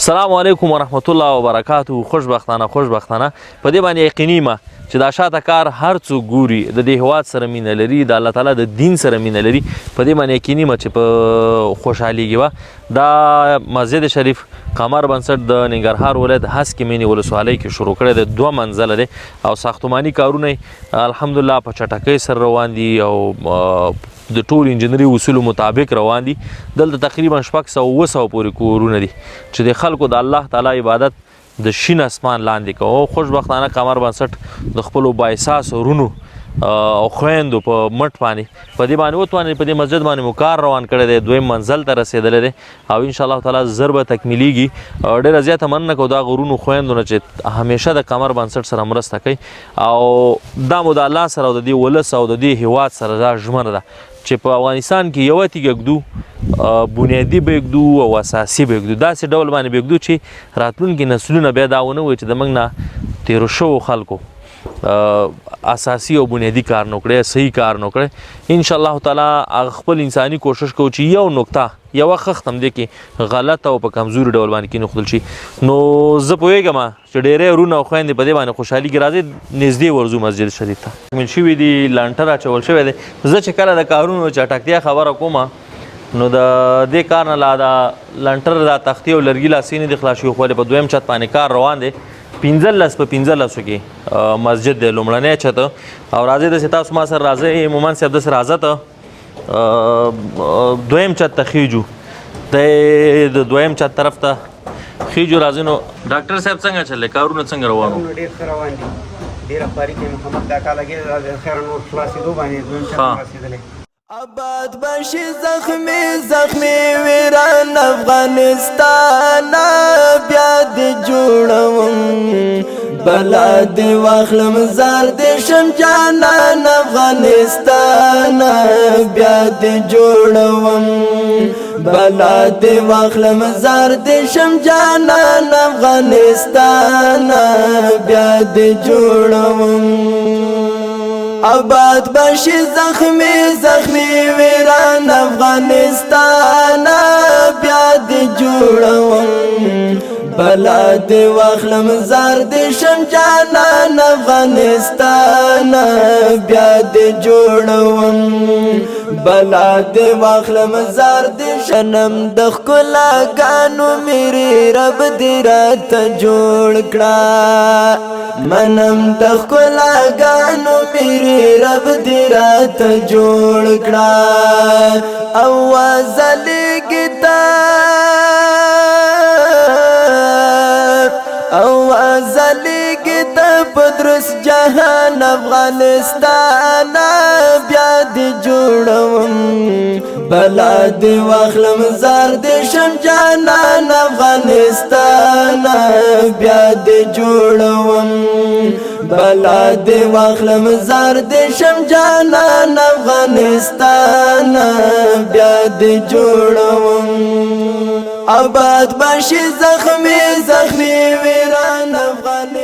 السلام علیکم ورحمت الله وبرکاتو. خوشبختانه په دې باندې یقیني ما چې دا شاته کار هر څوک ګوري د دې هیواد سره مینه لري، د الله تعالی د دین سره مینه لري، په دې باندې یقیني ما چې په خوشحاليږي و دا مسجد شریف قمر بنسټ د ننګرهار ولایت هسکې مینې ولسوالۍ کې شروع کړی د 2 منزله دی او ساختماني کارونه الحمدلله په چټکۍ سره روان دي او د ټول انجنیری اصولو مطابق روان دي. دلته تقریبا 600 پورې کورونه دي چې د خلکو د الله تعالی عبادت د شین اسمان لاندې کوي. خوشبختانه قمر بنسټ د خپلو بااحساس ورونو او خویندو په مټ باندې په دې باندې وتوانې په دې مسجد باندې مو کار روان کړی دی، 2 منزل ته رسېدلی دی او انشاءالله تعالی زر به تکمیلیږي. ډېره زیاته مننه کوو دا غرونو خویندو نه چې همیشه د قمر بنسټ سره مرسته کوي او دا مو د الله سره او د دې ولس او د دې هیواد سره دا ژمنه ده چې په افغانستان کې یوه تیږه ږدو، بنیادي به ږدو او اساسي به ږدو، داسې ډول باندې به ږدو چې راتلونکي نسلونه بیا دا ونه وایي چې د موږ نه تېرو شوو خلکو اساسي او بنیادي کار نه کړی، صحیح کار نه کړی. انشاءالله تعالی خپل انساني کوشش کوو چې یو نقطه یوه خښت هم دی کې غلط او په کمزوري ډول باندې کېنښودل شي. نو زه پوهېږم چې ډېری ورونه او خویندې په دې باندې خوشحالي کې راځي نږدې ورځو مسجد شریف ته. تکمیل شوي دي، لنټر اچول شوی دی. زه چې کله د کارونو چټکتیا خبره کوم نو د دې کار نه لا دا لنټر دا تختې او لرګي لاسې نه دي خلاص شوي، خو په 2م چت باندې کار روان دی. 15 په 15 کې مسجد دی، لومړنی چت. او راځئ داسې تاسو ما سره راځئ، مومن صاحب داسې راځه ته 2م چت ته خیجو، د 2م چت طرف ته خیجو. راځئ نو ډاکټر صاحب څنګه چللی کارونه څنګه روانو؟ ډېر ښه روان دي، ډېره خواري کوي. محمد دا کال لګېږي د خیر نور خلاصېدو باندې 2م چت خلاصېدلی. آباد باشی زخمی ویران افغانستان بیا دی جوړوم بلا دی واخلم زار دی شم جانان افغانستان بیا دی جوړوم بلا دی واخلم زار دی شم جانان افغانستان بیا دی جوړوم. آباد باشی زخمی ویران افغانستان بیا دی جوړوم بلا دی واخلم زار دی شم جانان افغانستان بیا دی جوړوم بلا دی واخلم زار دی شنم د ښکلاګانو میری رب دی راته جوړ کړه منم د ښکلاګانو میری رب دی راته جوړ کړه اواز لګی اواز لګی د پدرس جهان افغانستان بیا دی جوړوم بلا دی واخلم زار دی شم جانان افغانستان بیا دی جوړوم بلا دی واخلم زار دی شم جانان افغانستان بیا دی جوړوم. آباد باشی زخمی ویران افغانستان